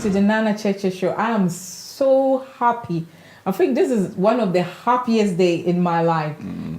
to the Nana Cheche Show. I am so happy. I think this is one of the happiest days in my life.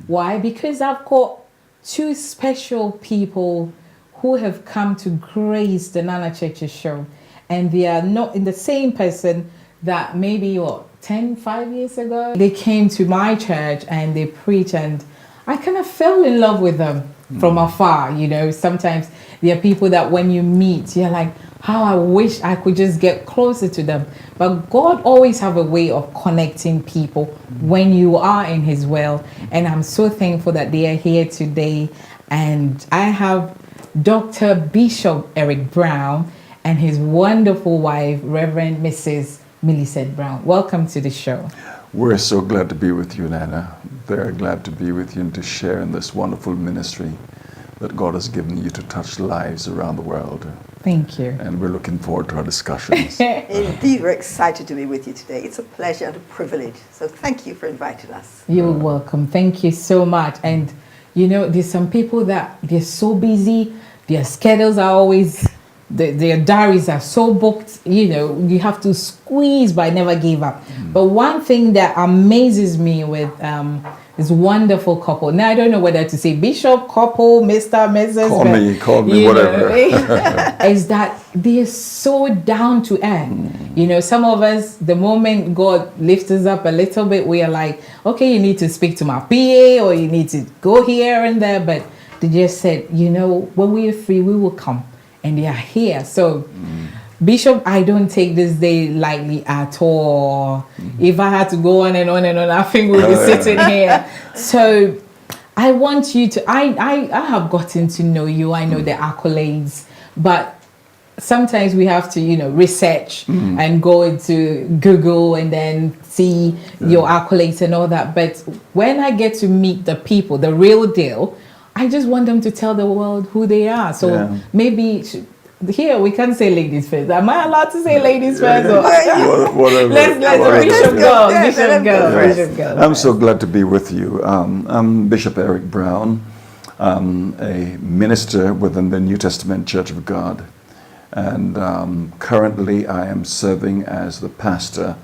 Why? Because I've got two special people who have come to grace the Nana Cheche Show. And they are not in the same person that maybe, 5 years ago, they came to my church and they preached, and I kind of fell in love with them from afar. Sometimes there are people that when you meet, you're like, how I wish I could just get closer to them. But God always have a way of connecting people when you are in his will. And I'm so thankful that they are here today. And I have Dr. Bishop Eric Brown and his wonderful wife, Reverend Mrs. Millicent Brown. Welcome to the show. We're so glad to be with you, Nana. Very glad to be with you and to share in this wonderful ministry that God has given you to touch lives around the world. Thank you. And we're looking forward to our discussions. Indeed, we're excited to be with you today. It's a pleasure and a privilege. So thank you for inviting us. You're welcome. Thank you so much. And there's some people that they're so busy, their schedules are always, their diaries are so booked, you have to squeeze, but I never gave up. But one thing that amazes me with this wonderful couple, now I don't know whether to say bishop, couple, Mr., Mrs. Call me, whatever. Is that they're so down to earth. Some of us, the moment God lifts us up a little bit, we are like, okay, you need to speak to my PA or you need to go here and there. But they just said, when we are free, we will come. And they are here. So, Bishop, I don't take this day lightly at all. If I had to go on and on and on, I think we'll be sitting here. So, I want you to, I have gotten to know you. I know the accolades, but sometimes we have to, research and go into Google and then see your accolades and all that. But when I get to meet the people, the real deal, I just want them to tell the world who they are. So maybe here we can say ladies first. Am I allowed to say ladies first? Whatever. Let's Bishop go. I'm so glad to be with you. I'm Bishop Eric Brown. I'm a minister within the New Testament Church of God. And currently I am serving as the pastor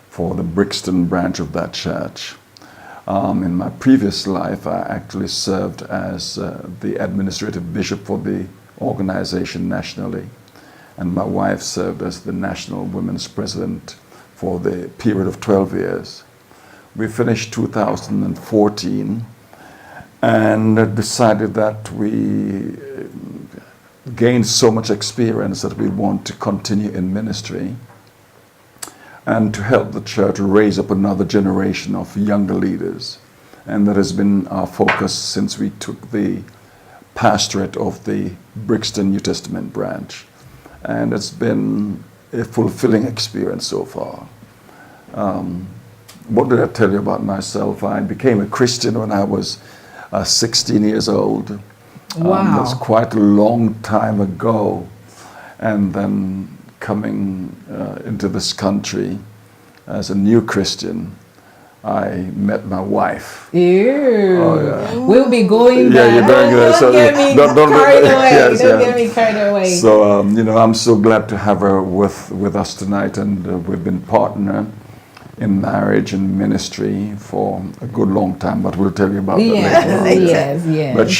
for the Brixton branch of that church. In my previous life, I actually served as the administrative bishop for the organization nationally. And my wife served as the national women's president for the period of 12 years. We finished 2014 and decided that we gained so much experience that we want to continue in ministry and to help the church raise up another generation of younger leaders. And that has been our focus since we took the pastorate of the Brixton New Testament branch. And it's been a fulfilling experience so far. What did I tell you about myself? I became a Christian when I was 16 years old. Wow. That's quite a long time ago. And then coming into this country as a new Christian, I met my wife. Ew. Oh, yeah. We'll be going there. Yeah, you're going there. Don't get me carried away. Yes, Don't get me carried away. So, I'm so glad to have her with us tonight, and we've been partner in marriage and ministry for a good long time, but we'll tell you about that later. Yes. But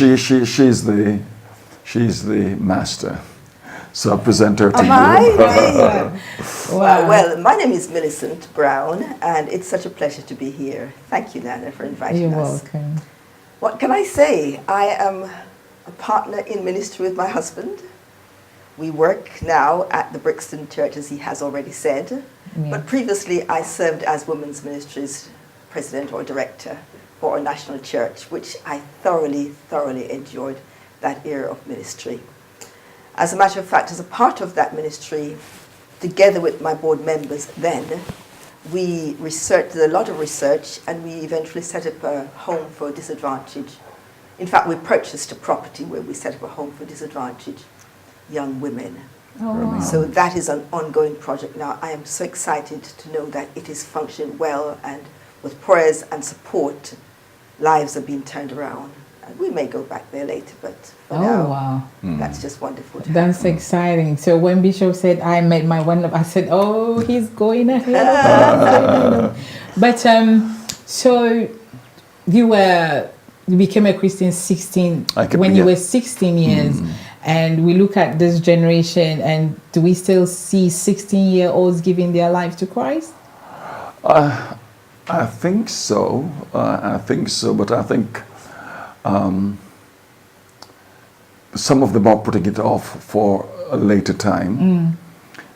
she's the master. So I'll present her to you. Wow. Wow. Well, my name is Millicent Brown, and it's such a pleasure to be here. Thank you, Nana, for inviting You're us. welcome. What can I say? I am a partner in ministry with my husband. We work now at the Brixton Church, as he has already said. Yeah. But previously, I served as Women's Ministries President or Director for our national church, which I thoroughly enjoyed that era of ministry. As a matter of fact, as a part of that ministry, together with my board members then, we did a lot of research, and we eventually set up a home for disadvantaged. In fact, we purchased a property where we set up a home for disadvantaged young women. Oh, wow. So that is an ongoing project now. I am so excited to know that it is functioning well, and with prayers and support, lives are being turned around. We may go back there later, but for Oh, now, wow. that's just wonderful. To That's exciting. So when Bishop said I met my one love, I said, "Oh, he's going ahead of us." But so you became a Christian 16 when you were 16 years, and we look at this generation, and do we still see 16-year-olds giving their life to Christ? I think so. But I think some of them are putting it off for a later time.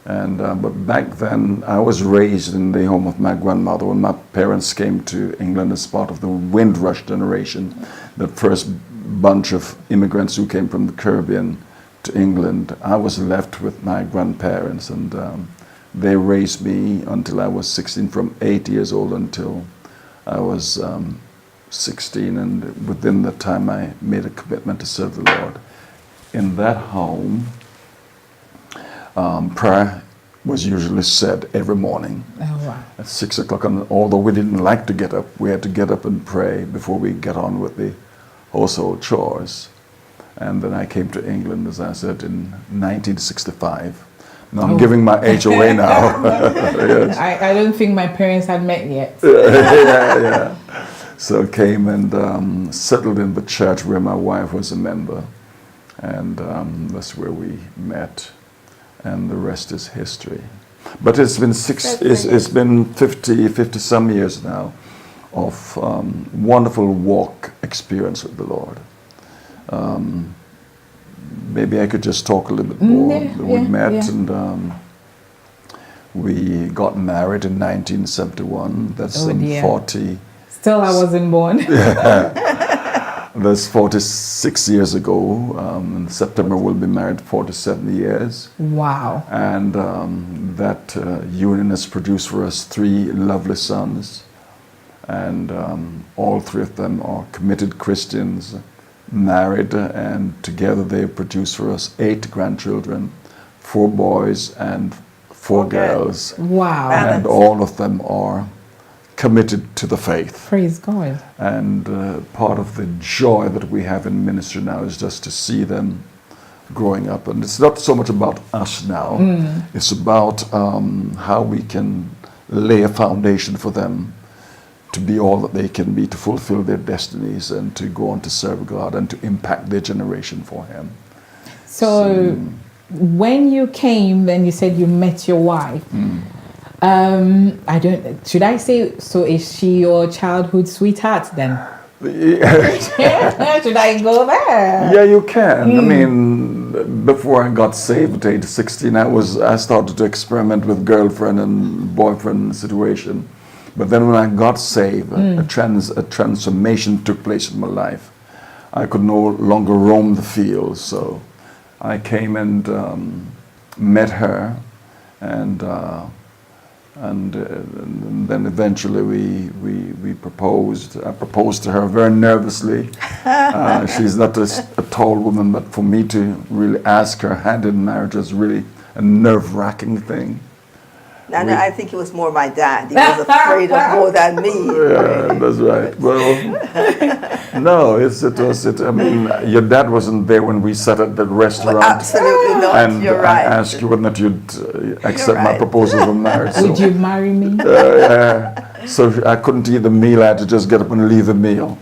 And but back then, I was raised in the home of my grandmother when my parents came to England as part of the Windrush generation, the first bunch of immigrants who came from the Caribbean to England. I was left with my grandparents, and they raised me until I was 16, from 8 years old until I was 16. And within that time, I made a commitment to serve the Lord. In that home, prayer was usually said every morning at 6 o'clock. And although we didn't like to get up, we had to get up and pray before we get on with the household chores. And then I came to England, as I said, in 1965. Now I'm giving my age away now. Yes. I don't think my parents had met yet. Yeah. So I came and settled in the church where my wife was a member. And that's where we met. And the rest is history. But it's been it's been 50 some years now of wonderful walk experience with the Lord. Maybe I could just talk a little bit more. We met and we got married in 1971. That's 40. Still, I wasn't born. That's 46 years ago. In September, we'll be married 47 years. Wow. And that union has produced for us 3 lovely sons. And all 3 of them are committed Christians, married, and together they produce for us 8 grandchildren, 4 boys and 4 girls. Wow. And all of them are committed to the faith. Praise God. And part of the joy that we have in ministry now is just to see them growing up. And it's not so much about us now. It's about how we can lay a foundation for them to be all that they can be, to fulfill their destinies and to go on to serve God and to impact their generation for Him. So when you came and you said you met your wife, should I say, so is she your childhood sweetheart then? Should I go there? Yeah, you can. I mean, before I got saved at age 16, I started to experiment with girlfriend and boyfriend situation. But then when I got saved, a transformation took place in my life. I could no longer roam the fields, so I came and met her, and then eventually we proposed. I proposed to her very nervously. She's not a tall woman, but for me to really ask her hand in marriage was really a nerve-wracking thing. And I think it was more my dad. He was afraid of more than me. Yeah, that's right. Well, no, I mean, your dad wasn't there when we sat at the restaurant. Well, absolutely not. And You're right. I asked you whether or not you'd accept my proposal for marriage. Would you marry me? So I couldn't eat the meal. I had to just get up and leave the meal.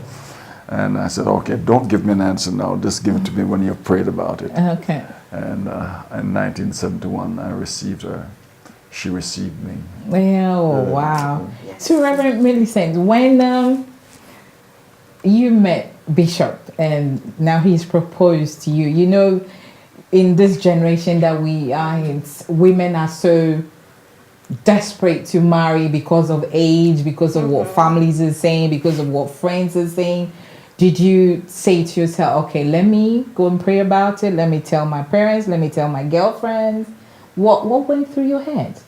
And I said, okay, don't give me an answer now. Just give it to me when you've prayed about it. Okay. And in 1971, I received her. She received me. Oh, wow. So, Reverend Millicent, when you met Bishop and now he's proposed to you, you know, in this generation that we are in, women are so desperate to marry because of age, because of what families are saying, because of what friends are saying. Did you say to yourself, okay, let me go and pray about it. Let me tell my parents. Let me tell my girlfriends. What went through your head?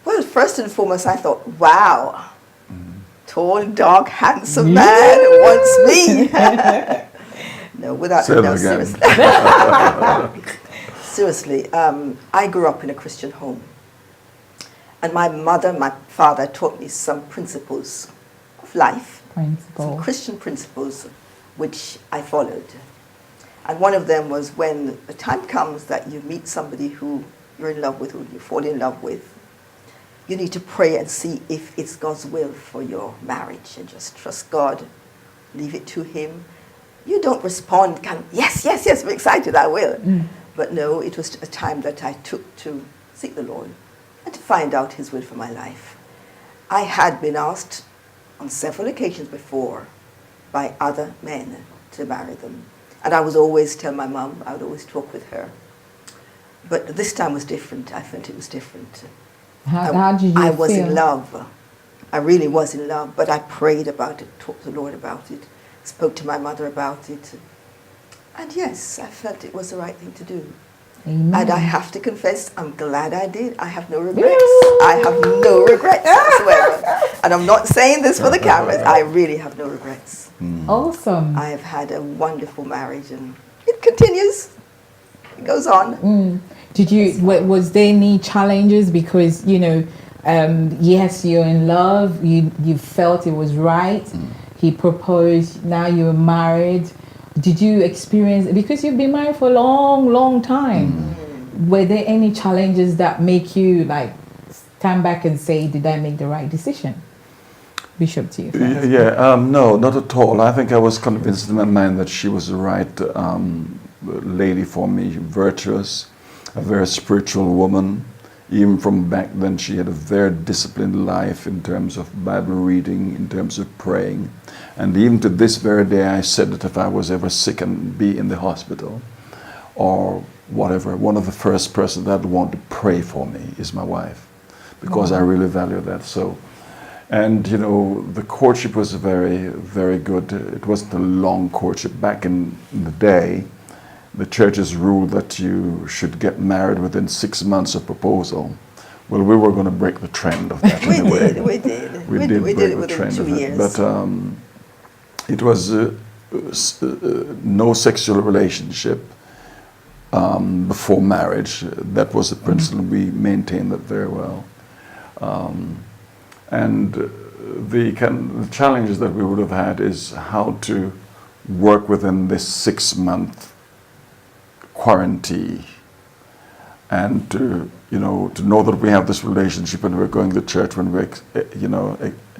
Well, first and foremost, I thought, wow, tall, dark, handsome man wants me. No, without seriously. Seriously, I grew up in a Christian home. And my mother, my father taught me some principles of life. Some Christian principles. which I followed. And one of them was when the time comes that you meet somebody who you're in love with, who you fall in love with, you need to pray and see if it's God's will for your marriage, and just trust God, leave it to Him. You don't respond, yes, yes, yes, I'm excited, I will. But no, it was a time that I took to seek the Lord and to find out His will for my life. I had been asked on several occasions before by other men to marry them. And I would always tell my mum, I would always talk with her. But this time was different. I felt it was different. How did you feel? I was in love. I really was in love, but I prayed about it, talked to the Lord about it, spoke to my mother about it. And yes, I felt it was the right thing to do. Amen. And I have to confess, I'm glad I did. I have no regrets. I have no regrets whatsoever. And I'm not saying this for the cameras. I really have no regrets. Awesome. I have had a wonderful marriage, and it continues. It goes on. Did you? Was there any challenges? Because yes, you're in love. You felt it was right. He proposed. Now you're married. Did you experience, because you've been married for a long, long time, were there any challenges that make you like stand back and say, did I make the right decision? Bishop, to you first. No, not at all. I think I was convinced in my mind that she was the right lady for me, virtuous, a very spiritual woman. Even from back then, she had a very disciplined life in terms of Bible reading, in terms of praying. And even to this very day, I said that if I was ever sick and be in the hospital or whatever, one of the first persons that would want to pray for me is my wife, because I really value that. So, and the courtship was very, very good. It wasn't a long courtship. Back in the day, the church's rule that you should get married within 6 months of proposal. Well, we were going to break the trend of that anyway. We did. We did break it the within trend 2 of it. years. But it was no sexual relationship before marriage. That was the principle. We maintained that very well. And the challenges that we would have had is how to work within this 6-month quarantine, and to know that we have this relationship and we're going to church when we're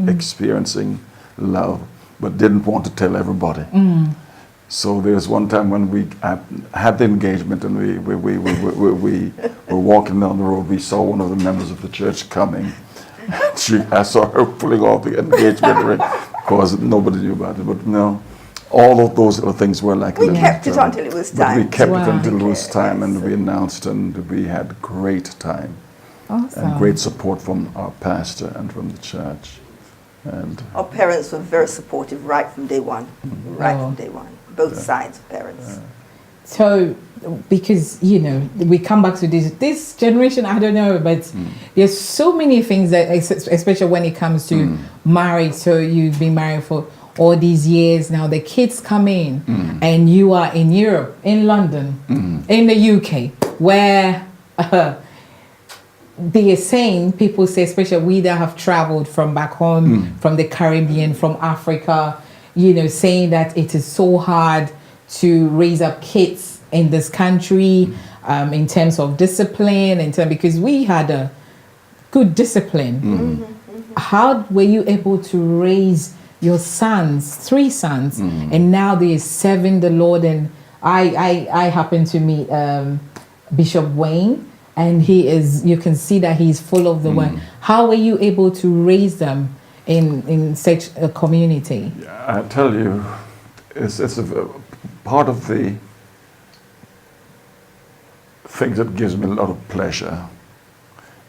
experiencing love, but didn't want to tell everybody. So there's one time when we had the engagement and we were walking down the road. We saw one of the members of the church coming. I saw her pulling off the engagement ring because nobody knew about it. But no, all of those little things were like... We kept it until it was time. But we kept it until it was time, and we announced, and we had great time. Awesome. And great support from our pastor and from the church. And our parents were very supportive right from day one. From day one. Both sides of parents. So, because, we come back to this generation, I don't know, but there's so many things that, especially when it comes to marriage. So you've been married for all these years. Now the kids come in and you are in Europe, in London, in the UK, where they are saying, people say, especially we that have traveled from back home, from the Caribbean, from Africa, saying that it is so hard to raise up kids in this country, in terms of discipline, because we had a good discipline. How were you able to raise your sons, 3 sons, and now they're serving the Lord? And I happen to meet Bishop Wayne, and he is, you can see that he's full of the word. How were you able to raise them in such a community? I tell you, it's a part of the thing that gives me a lot of pleasure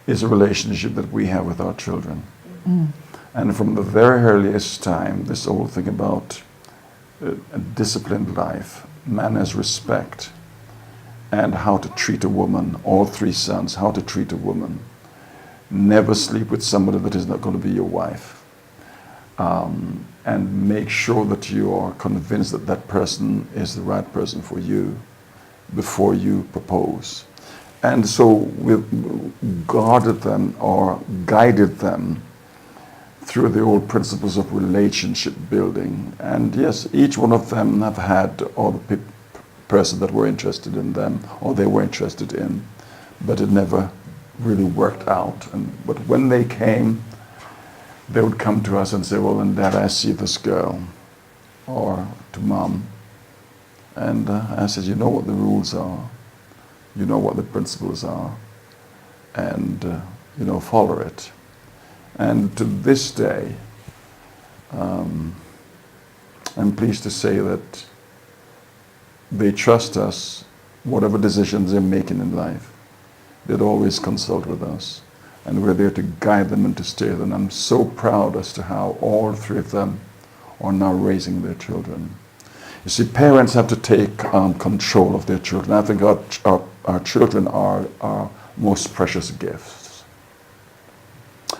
is a relationship that we have with our children. And from the very earliest time, this whole thing about a disciplined life, manners, respect, and how to treat a woman, all 3 sons, how to treat a woman. Never sleep with somebody that is not going to be your wife. And make sure that you are convinced that that person is the right person for you before you propose. And so we guarded them or guided them through the old principles of relationship building. And yes, each one of them have had all the person that were interested in them, or they were interested in, but it never really worked out. But when they came, they would come to us and say, well, and Dad, I see this girl, or to Mom. And I said, you know what the rules are, you know what the principles are, and you know, follow it. And to this day, I'm pleased to say that they trust us, whatever decisions they're making in life. They'd always consult with us, and we're there to guide them and to steer them. I'm so proud as to how all three of them are now raising their children. You see, parents have to take control of their children. I think our children are our most precious gifts.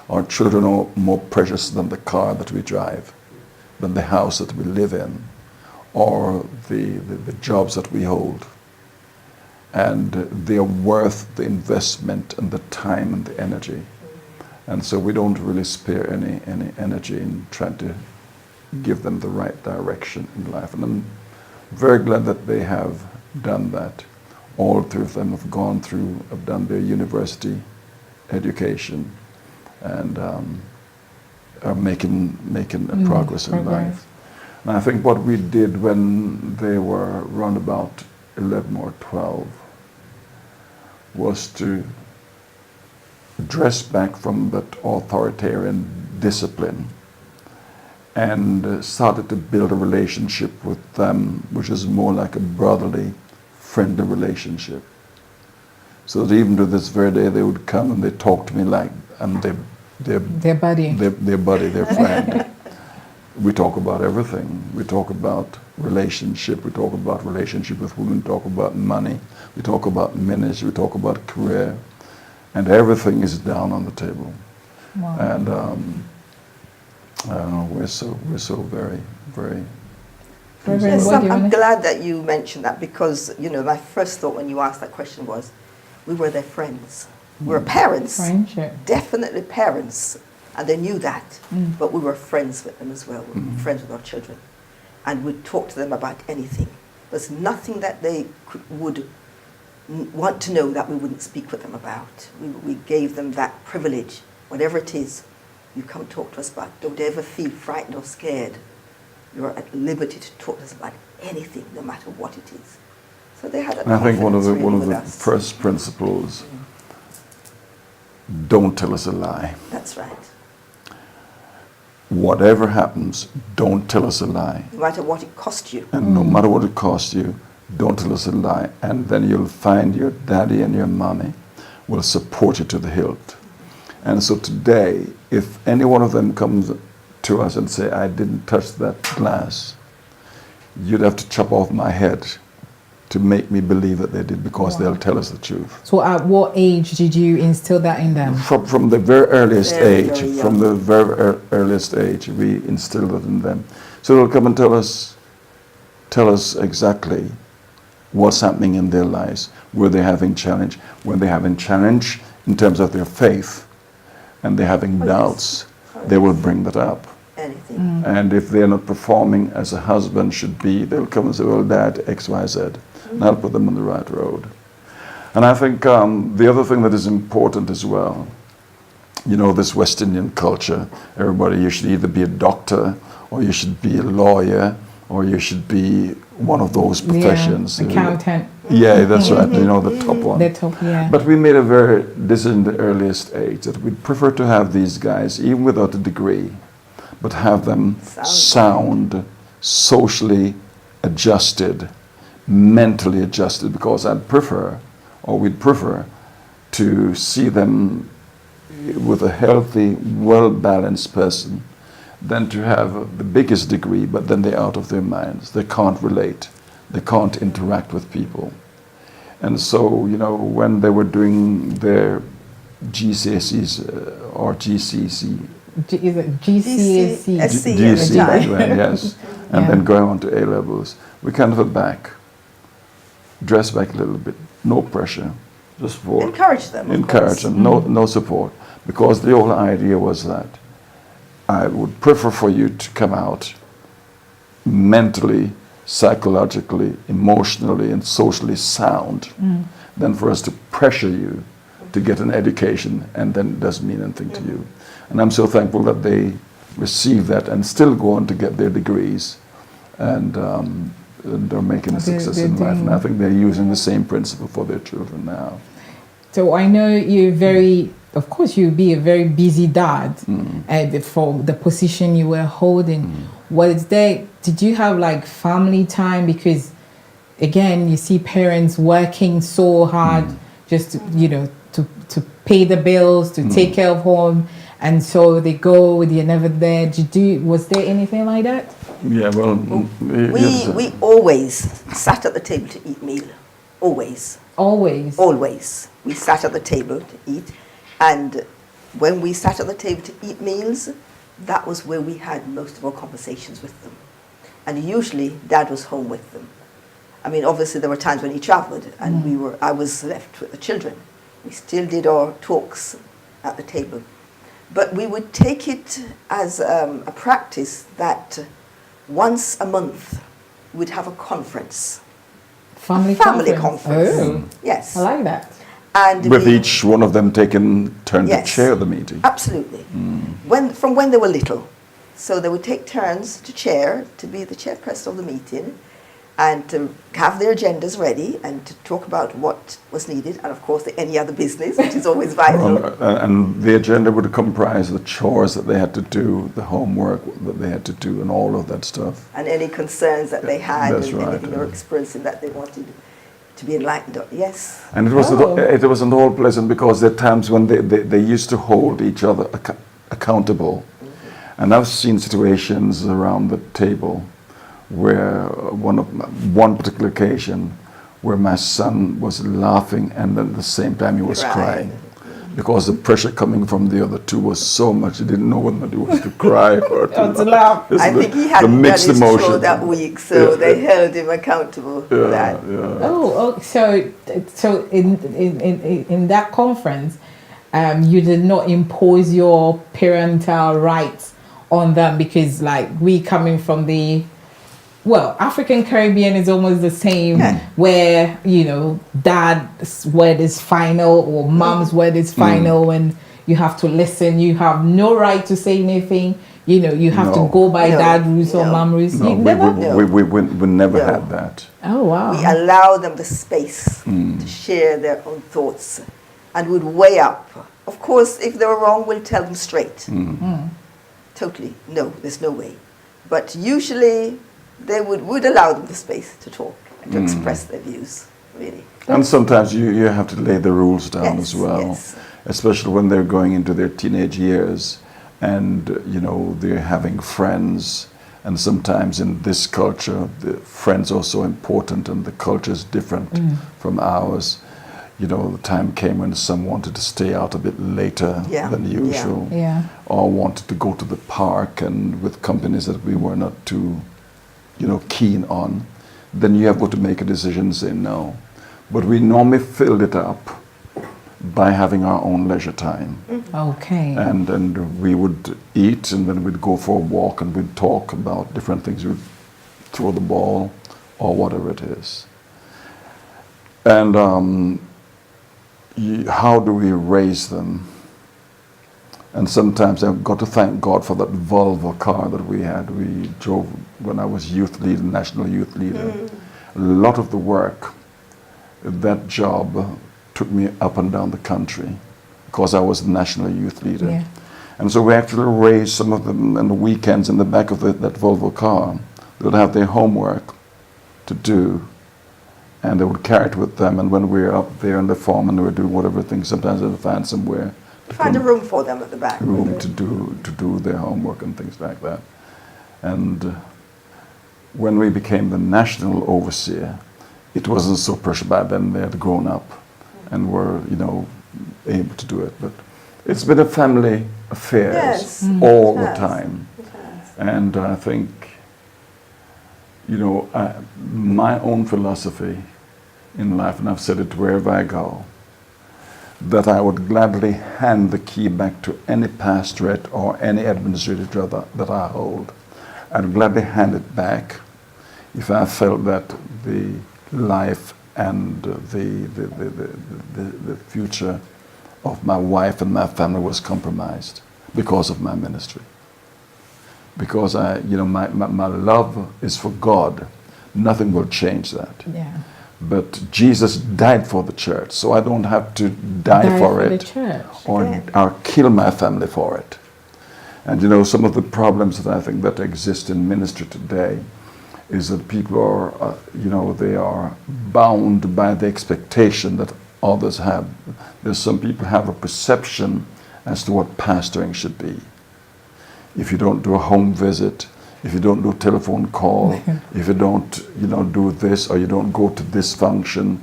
Our children are more precious than the car that we drive, than the house that we live in, or the jobs that we hold. And they are worth the investment and the time and the energy. And so we don't really spare any energy in trying to give them the right direction in life. And I'm very glad that they have done that. All three of them have gone through, have done their university education, and are making a progress in life. And I think what we did when they were around about 11 or 12 was to dress back from that authoritarian discipline and started to build a relationship with them, which is more like a brotherly, friendly relationship. So that even to this very day, they would come and they talk to me like I'm their buddy, their friend. We talk about everything. We talk about relationship. We talk about relationship with women. We talk about money. We talk about ministry. We talk about career, and everything is down on the table. Wow. And we're so very, very. Yes, I'm glad that you mentioned that, because you know my first thought when you asked that question was, we were their friends. We were parents. Friendship. Definitely parents. And they knew that, but we were friends with them as well. We were friends with our children, and we'd talk to them about anything. There's nothing that they would want to know that we wouldn't speak with them about. We gave them that privilege. Whatever it is, you come talk to us about. Don't ever feel frightened or scared. You're at liberty to talk to us about anything, no matter what it is. So they had. I think one of the first principles. Don't tell us a lie. That's right. Whatever happens, don't tell us a lie. No matter what it cost you. And no matter what it costs you, don't tell us a lie. And then you'll find your daddy and your mommy will support you to the hilt. And so today, if any one of them comes to us and say, I didn't touch that glass, you'd have to chop off my head to make me believe that they did, because they'll tell us the truth. So at what age did you instill that in them? From the very earliest age, very from the very earliest age, we instilled it in them. So they'll come and tell us exactly what's happening in their lives, where they're having challenge, when they're having challenge in terms of their faith, and they're having doubts, they will bring that up. Anything. And if they're not performing as a husband should be, they'll come and say, well, Dad, X, Y, Z. And I'll put them on the right road. And I think the other thing that is important as well, you know, this West Indian culture, everybody, you should either be a doctor, or you should be a lawyer, or you should be one of those professions. Accountant. Yeah, that's right, you know, the top one. The top, yeah. But we made a decision in the earliest age that we'd prefer to have these guys, even without a degree, but have them sound, socially adjusted, mentally adjusted, because we'd prefer to see them with a healthy, well-balanced person than to have the biggest degree, but then they're out of their minds. They can't relate. They can't interact with people. And so, you know, when they were doing their GCSEs or GCSE, Is it GCSE? GCSE, yes, and then going on to A levels, we kind of went back, dress back a little bit, no pressure, just encourage them. no support, because the whole idea was that I would prefer for you to come out mentally, psychologically, emotionally, and socially sound than for us to pressure you to get an education and then it doesn't mean anything to you. And I'm so thankful that they receive that and still go on to get their degrees and they're making a success in life. And I think they're using the same principle for their children now. So I know you're very, of course, you'll be a very busy dad for the position you were holding. Did you have like family time? Because again, you see parents working so hard just to pay the bills, to take care of home, and so they go, they're never there. Was there anything like that? Yeah, well, we always sat at the table to eat meal. Always. We sat at the table to eat, and when we sat at the table to eat meals, that was where we had most of our conversations with them. And usually Dad was home with them. I mean, obviously there were times when he traveled and I was left with the children. We still did our talks at the table. But we would take it as a practice that once a month we'd have a conference. Family conference. Oh. Yes. I like that. And with each one of them taking turn to chair the meeting. Absolutely. From when they were little. So they would take turns to chair, to be the chairperson of the meeting, and to have their agendas ready and to talk about what was needed, and of course any other business, which is always vital. And the agenda would comprise the chores that they had to do, the homework that they had to do, and all of that stuff. And any concerns that they had, That's and right, anything they were experiencing that they wanted to be enlightened on. Yes. And it wasn't all pleasant because there are times when they used to hold each other accountable. And I've seen situations around the table where one particular occasion where my son was laughing and then at the same time he was crying because the pressure coming from the other two was so much he didn't know whether it was to cry or to laugh. I think he had done his show that week, so they held him accountable for that. So in that conference, you did not impose your parental rights on them, because like we coming from African Caribbean is almost the same, where dad's word is final or mom's word is final, and you have to listen. You have no right to say anything. You have to go by dad rules or mom rules. No, we never had that. Oh wow! We allow them the space to share their own thoughts, and would weigh up. Of course, if they were wrong, we'll tell them straight. Totally, no, there's no way. But usually, they would allow them the space to talk and to express their views, really. And sometimes you have to lay the rules down as well, especially when they're going into their teenage years and, they're having friends. And sometimes in this culture, the friends are so important and the culture is different from ours. The time came when some wanted to stay out a bit later than usual, or wanted to go to the park and with companies that we were not too keen on, then you have got to make a decision and say no. But we normally filled it up by having our own leisure time. Okay. And we would eat and then we'd go for a walk and we'd talk about different things. We'd throw the ball or whatever it is. And how do we raise them? And sometimes I've got to thank God for that Volvo car that we had. We drove when I was youth leader, national youth leader. A lot of the work, that job took me up and down the country because I was the national youth leader. And so we actually raised some of them on the weekends in the back of that Volvo car. They would have their homework to do and they would carry it with them. And when we were up there on the farm and they were doing whatever things, sometimes they'd find somewhere. Find a room for them at the back. Room to do their homework and things like that. And when we became the national overseer, it wasn't so pressure by then. They had grown up and were, able to do it. But it's been a family affair all the time. And I think, my own philosophy in life, and I've said it wherever I go, that I would gladly hand the key back to any pastorate or any administrative job that I hold. I'd gladly hand it back if I felt that the life and the future of my wife and my family was compromised because of my ministry. Because my love is for God. Nothing will change that. Yeah. But Jesus died for the church, so I don't have to die for the it church. or kill my family for it. And some of the problems that I think that exist in ministry today is that people are, they are bound by the expectation that others have. There's some people have a perception as to what pastoring should be. If you don't do a home visit, if you don't do a telephone call, if you don't, do this, or you don't go to this function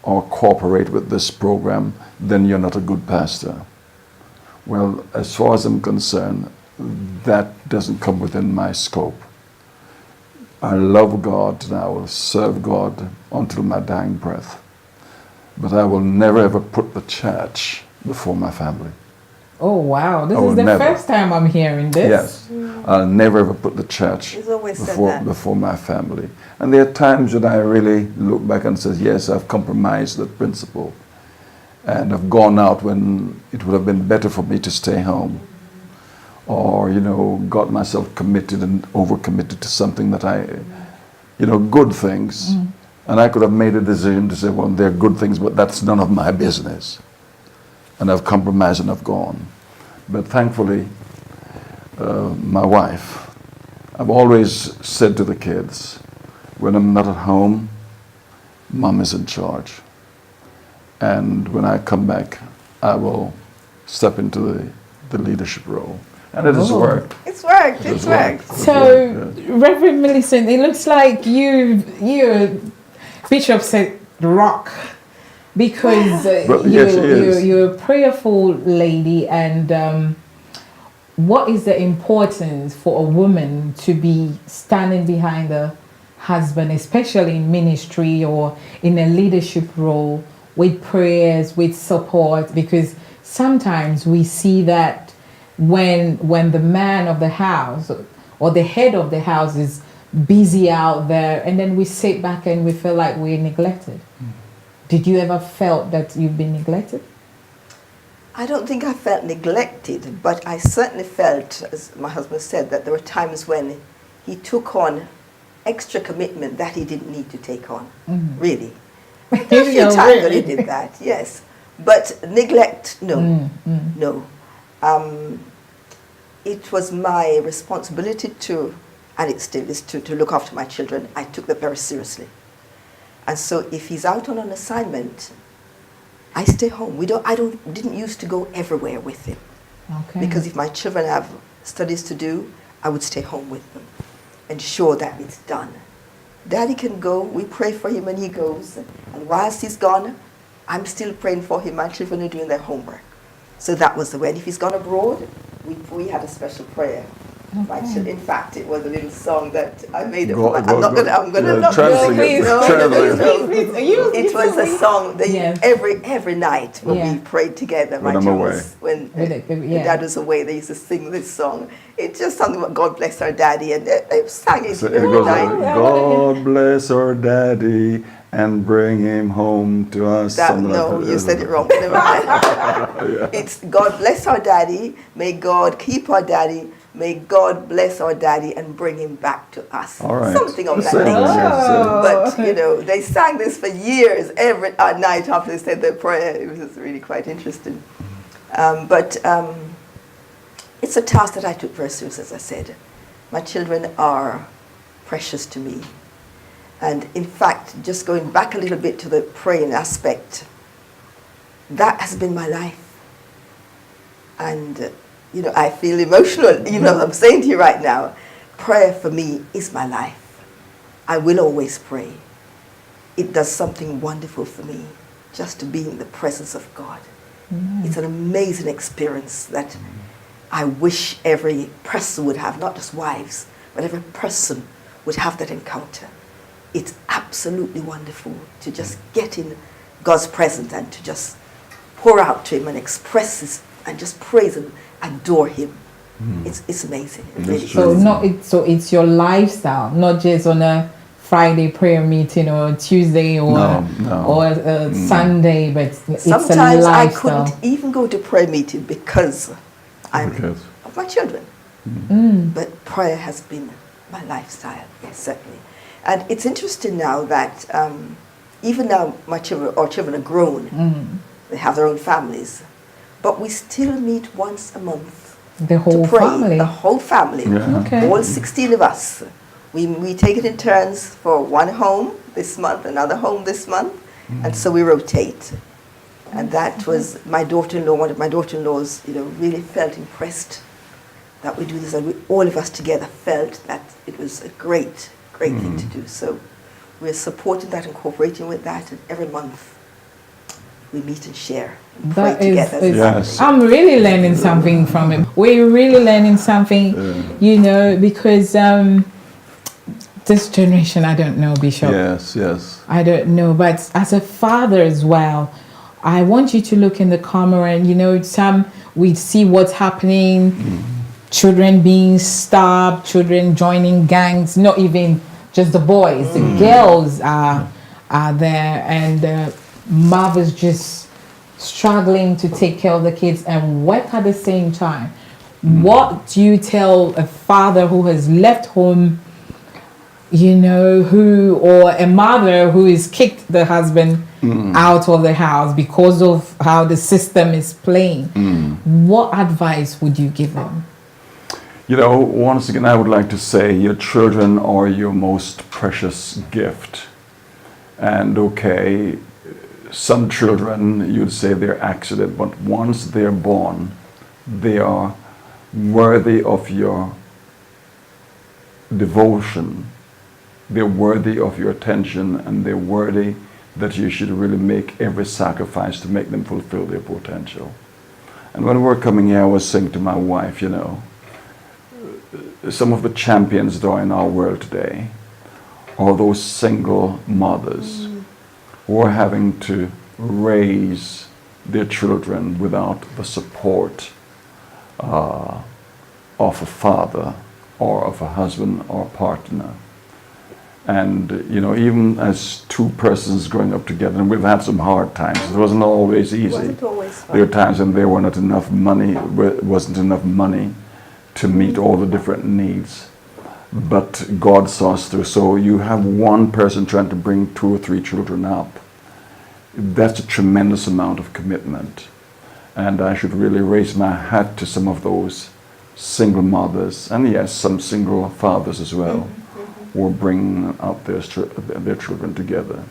or cooperate with this program, then you're not a good pastor. Well, as far as I'm concerned, that doesn't come within my scope. I love God and I will serve God until my dying breath. But I will never ever put the church before my family. Oh wow, this is the first time I'm hearing this. Yes, I'll never ever put the church before my family. And there are times when I really look back and say, yes, I've compromised that principle. And I've gone out when it would have been better for me to stay home. Or, got myself committed and overcommitted to something that good things. And I could have made a decision to say, well, they're good things, but that's none of my business. And I've compromised and I've gone. But thankfully, my wife, I've always said to the kids, when I'm not at home, Mom is in charge. And when I come back, I will step into the leadership role. And it has worked. It's worked. It's worked. So, Reverend Millicent, it looks like you're Bishop said rock. Because you're a prayerful lady, and what is the importance for a woman to be standing behind the husband, especially in ministry or in a leadership role, with prayers, with support? Because sometimes we see that when the man of the house or the head of the house is busy out there, and then we sit back and we feel like we're neglected. Did you ever felt that you've been neglected? I don't think I felt neglected, but I certainly felt, as my husband said, that there were times when he took on extra commitment that he didn't need to take on, really. There were a few times that he did that, yes. But neglect, no, no. It was my responsibility to, and it still is, to look after my children. I took that very seriously. And so if he's out on an assignment, I stay home. Didn't used to go everywhere with him. Okay. Because if my children have studies to do, I would stay home with them, ensure that it's done. Daddy can go, we pray for him when he goes, and whilst he's gone, I'm still praying for him. My children are doing their homework. So that was the way. And if he's gone abroad, we had a special prayer. Okay. In fact, it was a little song that I made up. I'm going to not translate. It was a song that every night when we prayed together. When I'm away. When Dad was away, they used to sing this song. It's just something about God bless our daddy, and they sang it every night. God bless our daddy and bring him home to us. You said it wrong. Never mind. It's God bless our daddy. May God keep our daddy. May God bless our daddy and bring him back to us. All right. Something of that nature. But, they sang this for years, every night after they said their prayer. It was really quite interesting. But it's a task that I took very seriously, as I said. My children are precious to me. And in fact, just going back a little bit to the praying aspect, that has been my life. And I feel emotional, I'm saying to you right now, prayer for me is my life. I will always pray. It does something wonderful for me, just to be in the presence of God. It's an amazing experience that I wish every person would have, not just wives, but every person would have that encounter. It's absolutely wonderful to just get in God's presence and to just pour out to him and express his, and just praise him, adore him. It's amazing. It really is. So it's your lifestyle, not just on a Friday prayer meeting or Tuesday or Sunday, but it's Sometimes a I lifestyle. couldn't even go to prayer meeting because of my children. But prayer has been my lifestyle, yes, certainly. And it's interesting now that even now our children are grown, they have their own families, but we still meet once a month. The whole to pray. family. The whole family. Yeah. Okay. All 16 of us. We take it in turns for one home this month, another home this month, and so we rotate. And that was my daughter-in-law, one of my daughter-in-laws, really felt impressed that we do this, and all of us together felt that it was a great thing to do. So we're supporting that, incorporating with that, and every month we meet and share and pray together. Yes. I'm really learning something from it. We're really learning something, because this generation, I don't know, Bishop. Yes. I don't know, but as a father as well, I want you to look in the camera and, we see what's happening, children being stabbed, children joining gangs, not even just the boys, the girls are there, and mothers just struggling to take care of the kids and work at the same time. What do you tell a father who has left home, or a mother who has kicked the husband out of the house because of how the system is playing? What advice would you give them? Once again, I would like to say your children are your most precious gift. And some children, you'd say they're accident, but once they're born, they are worthy of your devotion. They're worthy of your attention, and they're worthy that you should really make every sacrifice to make them fulfill their potential. And when we were coming here, I was saying to my wife, some of the champions that are in our world today are those single mothers who are having to raise their children without the support of a father or of a husband or partner. And even as two persons growing up together, and we've had some hard times. It wasn't always easy. It wasn't always fun. There were times when there wasn't enough money to meet all the different needs. But God saw us through. So you have one person trying to bring 2 or 3 children up. That's a tremendous amount of commitment. And I should really raise my hat to some of those single mothers, and yes, some single fathers as well, who are bringing up their children together.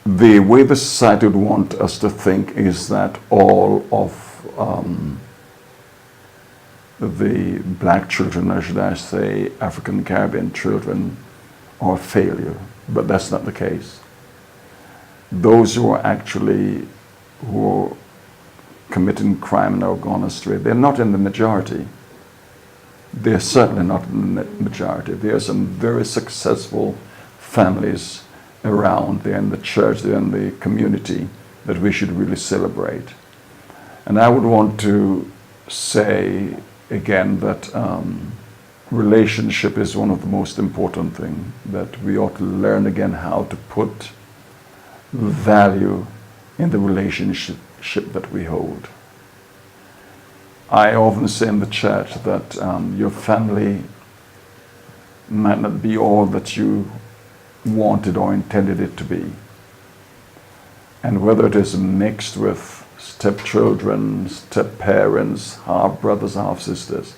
The way the society would want us to think is that all of the black children, or should I say African Caribbean children, are a failure, but that's not the case. Those who are committing crime and are gone astray, they're not in the majority. They're certainly not in the majority. There are some very successful families around. They're in the church, they're in the community that we should really celebrate. And I would want to say again that relationship is one of the most important things, that we ought to learn again how to put value in the relationship that we hold. I often say in the church that your family might not be all that you wanted or intended it to be. And whether it is mixed with stepchildren, step-parents, half-brothers, half-sisters,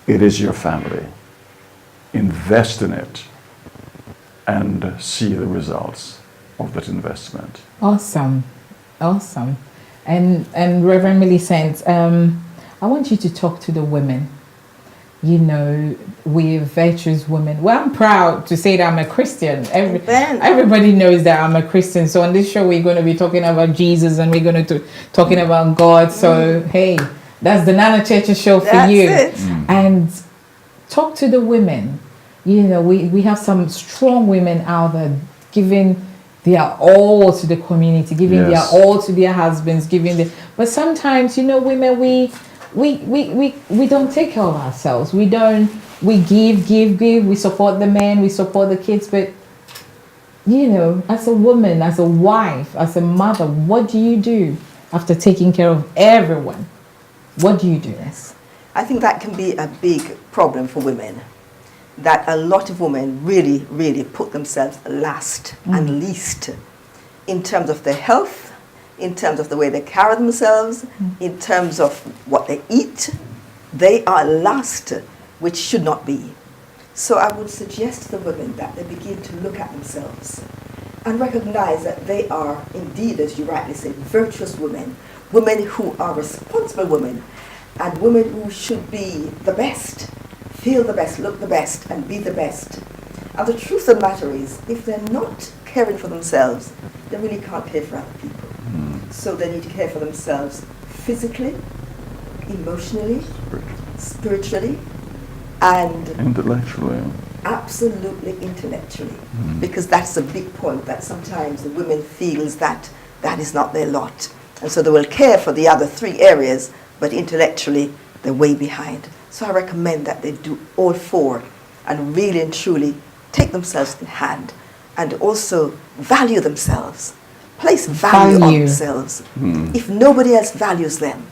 it is your family. Invest in it and see the results of that investment. Awesome. And Reverend Millicent, I want you to talk to the women. We're virtuous women. Well, I'm proud to say that I'm a Christian. Everybody knows that I'm a Christian. So on this show, we're going to be talking about Jesus, and we're going to talking about God. So, hey, that's the Nana Church show for you. That's it. And talk to the women. We have some strong women out there giving they are all to the community, giving their Yes. all to their husbands, giving the. But sometimes, you know, women, we don't take care of ourselves. We don't. We give. We support the men. We support the kids. But you know, as a woman, as a wife, as a mother, what do you do after taking care of everyone? What do you do? Yes. I think that can be a big problem for women. That a lot of women really, really put themselves last and least in terms of their health, in terms of the way they carry themselves, in terms of what they eat. They are last, which should not be. So I would suggest to the women that they begin to look at themselves and recognize that they are indeed, as you rightly say, virtuous women, women who are responsible women, and women who should be the best, feel the best, look the best, and be the best. And the truth of the matter is, if they're not caring for themselves, they really can't care for other people. So they need to care for themselves physically, emotionally, spiritually, and Intellectually. absolutely intellectually. Because that's a big point, that sometimes the women feels that that is not their lot. And so they will care for the other three areas, but intellectually they're way behind. So I recommend that they do all four and really and truly take themselves in hand and also value themselves. Place value on themselves. If nobody else values them,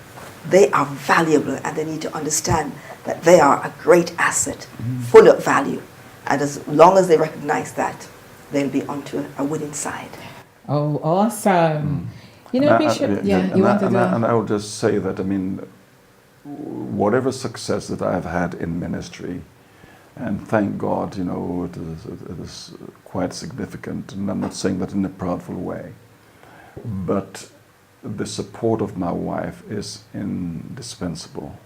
they are valuable, and they need to understand that they are a great asset, full of value. And as long as they recognize that, they'll be onto a winning side. Oh, awesome. You know, Bishop, you want to do and I would just say that, I mean, whatever success that I've had in ministry, and thank God, you know, it is quite significant, and I'm not saying that in a proudful way, but the support of my wife is indispensable.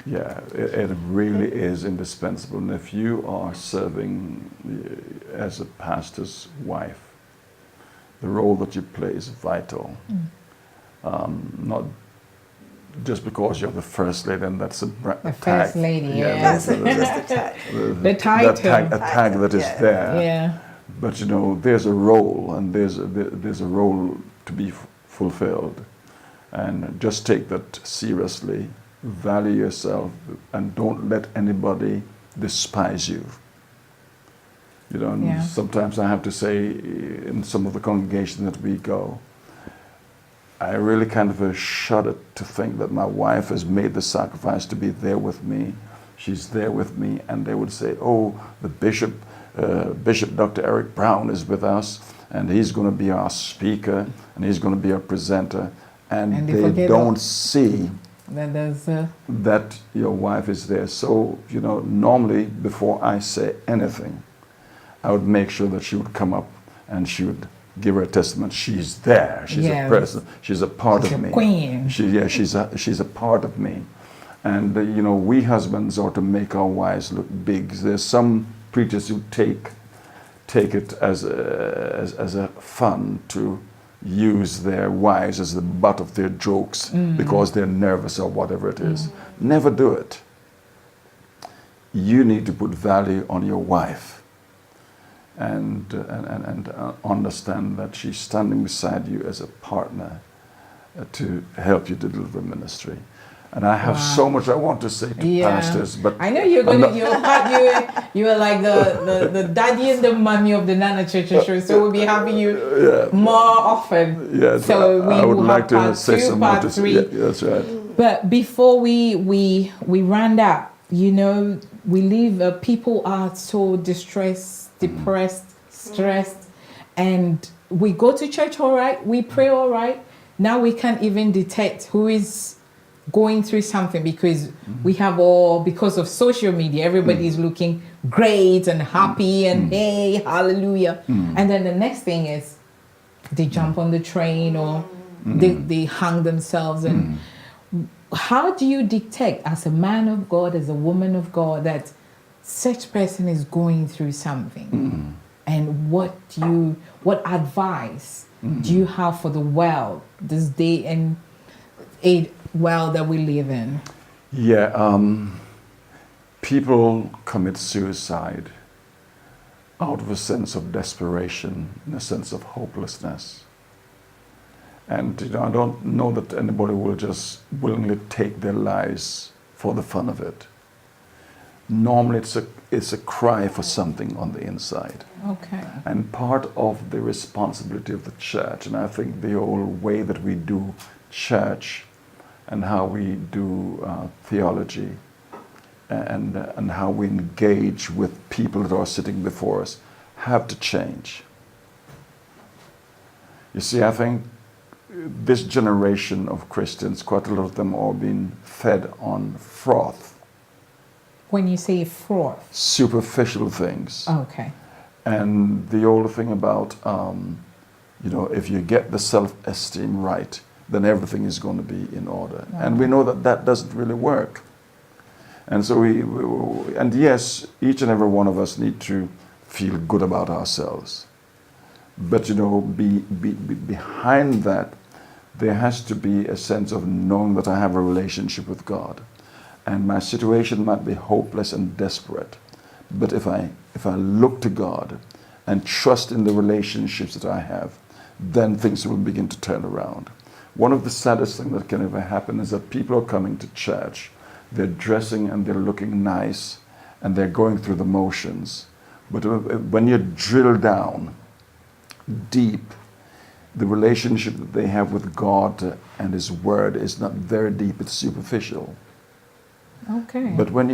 Yeah, it really is indispensable. And if you are serving as a pastor's wife, the role that you play is vital. Not just because you're the first lady, and that's a the tag. first lady, yeah. That's just a tag. The title. A tag that is there. Yeah. But you know, there's a role, and there's a role to be fulfilled, and just take that seriously. Value yourself, and don't let anybody despise you. You know, and sometimes I have to say, in some of the congregations that we go, I really kind of shudder to think that my wife has made the sacrifice to be there with me. She's there with me, and they would say, "Oh, the Bishop Dr. Eric Brown is with us, and he's going to be our speaker, and he's going to be our presenter," and they don't see that your wife is there. So, you know, normally before I say anything, I would make sure that she would come up and she would give her a testament. She's there. She's a person. She's a part of me. Queen. She's a part of me. And you know, we husbands ought to make our wives look big. There's some preachers who take it as a fun to use their wives as the butt of their jokes because they're nervous or whatever it is. Never do it. You need to put value on your wife and understand that she's standing beside you as a partner to help you to deliver ministry. And I have so much I want to say to pastors, but I know you're you're like the daddy and the mommy of the Nana Church Show, so we'll be having you more often. Yeah, so I would like to part say 2, some part more. 3. Yeah, that's right. But before we round up, you know, we live. People are so distressed, depressed, stressed, and we go to church all right, we pray all right. Now we can't even detect who is going through something because we have because of social media, everybody's looking great and happy and hey, hallelujah. And then the next thing is they jump on the train or they hang themselves. And how do you detect, as a man of God, as a woman of God, that such person is going through something? And what advice do you have for the world this day and age world that we live in? Yeah, people commit suicide out of a sense of desperation, in a sense of hopelessness. And I don't know that anybody will just willingly take their lives for the fun of it. Normally it's a cry for something on the inside. Okay. And part of the responsibility of the church, and I think the whole way that we do church and how we do theology and how we engage with people that are sitting before us have to change. You see, I think this generation of Christians, quite a lot of them are being fed on froth. When you say froth. Superficial things. Okay. And the old thing about, if you get the self-esteem right, then everything is going to be in order. Wow. And we know that that doesn't really work. And so and yes, each and every one of us need to feel good about ourselves. But behind that, there has to be a sense of knowing that I have a relationship with God. And my situation might be hopeless and desperate. But if I look to God and trust in the relationships that I have, then things will begin to turn around. One of the saddest things that can ever happen is that people are coming to church, they're dressing and they're looking nice, and they're going through the motions. But when you drill down deep, the relationship that they have with God and His Word is not very deep, it's superficial. Okay. But when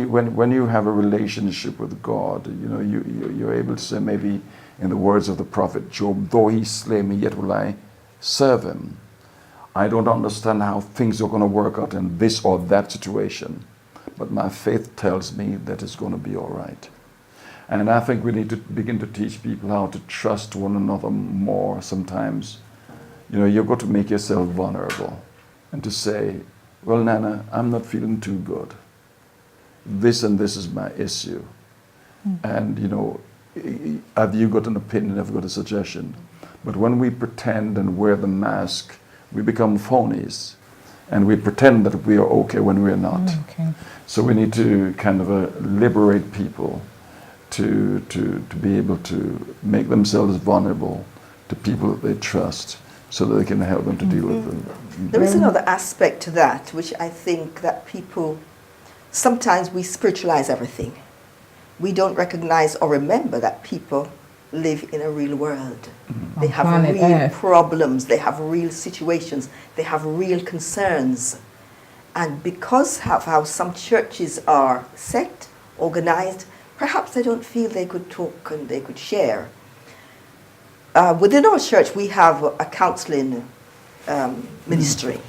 you have a relationship with God, you're able to say, maybe in the words of the prophet Job, though he slay me, yet will I serve him. I don't understand how things are going to work out in this or that situation, but my faith tells me that it's going to be all right. And I think we need to begin to teach people how to trust one another more sometimes. You've got to make yourself vulnerable and to say, well, Nana, I'm not feeling too good. This and this is my issue. And, have you got an opinion, have you got a suggestion? But when we pretend and wear the mask, we become phonies. And we pretend that we are okay when we're not. Okay. So we need to kind of liberate people to be able to make themselves vulnerable to people that they trust so that they can help them to deal with them. There is another aspect to that, which I think that people, sometimes we spiritualize everything. We don't recognize or remember that people live in a real world. They have real problems, they have real situations, they have real concerns. And because of how some churches are set, organized, perhaps they don't feel they could talk and they could share. Within our church, we have a counseling ministry,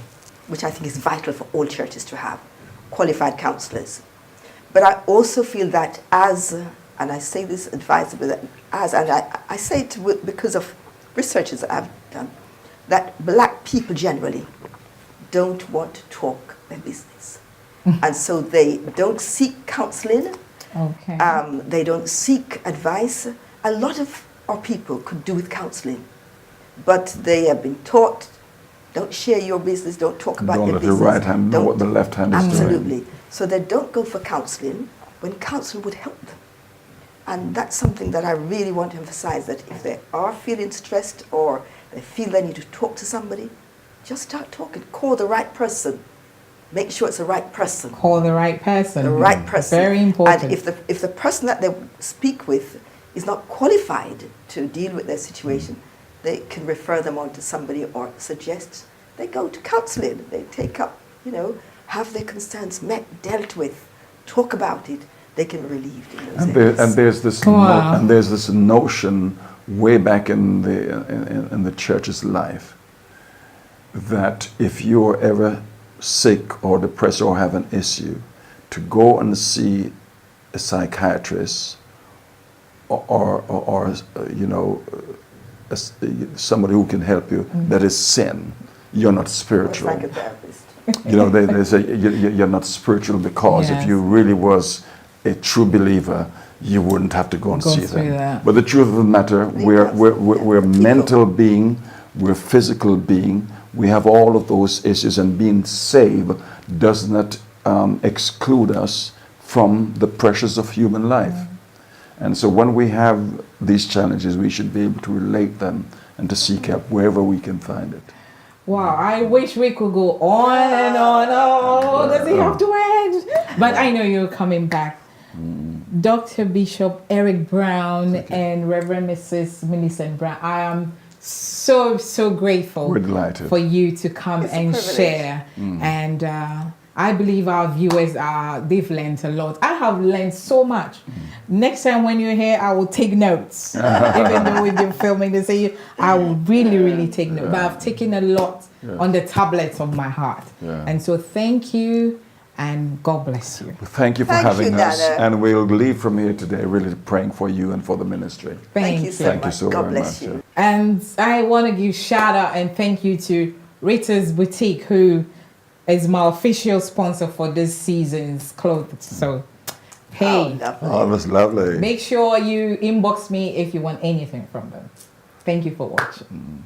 which I think is vital for all churches to have, qualified counselors. But I also feel that and I say this advisably, and I say it because of researches that I've done, that black people generally don't want to talk their business. And so they don't seek counseling. Okay. They don't seek advice. A lot of our people could do with counseling, but they have been taught, don't share your business, don't talk about your business. Don't let your right hand know what the left hand is doing. Absolutely. So they don't go for counseling when counseling would help them. And that's something that I really want to emphasize, that if they are feeling stressed or they feel they need to talk to somebody, just start talking. Call the right person. Make sure it's the right person. Call the right person. The right person. Very important. And if the person that they speak with is not qualified to deal with their situation, they can refer them on to somebody or suggest they go to counseling. They take up, have their concerns met, dealt with, talk about it. They can be relieved in those areas. And there's this notion way back in the church's life that if you're ever sick or depressed or have an issue, to go and see a psychiatrist or somebody who can help you, that is sin. You're not spiritual. Or a psychotherapist. They say you're not spiritual because if you really was a true believer, you wouldn't have to go and see them. That. But the truth of the matter, we're mental being, we're physical being. We have all of those issues, and being saved does not exclude us from the pressures of human life. And so when we have these challenges, we should be able to relate them and to seek help wherever we can find it. Wow, I wish we could go on and on. Oh, does it have to end? But I know you're coming back. Dr. Bishop Eric Brown and Reverend Mrs. Millicent Brown, I am so grateful We're delighted. for you to come It's a and privilege. share. And I believe our viewers they've learned a lot. I have learned so much. Next time when you're here, I will take notes. Even though we've been filming this, I will really take notes. But I've taken a lot on the tablets of my heart. Yeah. And so thank you and God bless you. Thank you for Thank having you, us. Nana. And we'll leave from here today really praying for you and for the ministry. Thank you so Thank you much. so God very bless much. you. And I want to give shout out and thank you to Rita's Boutique, who is my official sponsor for this season's clothes. So, hey, lovely. Oh, that's lovely. make sure you inbox me if you want anything from them. Thank you for watching.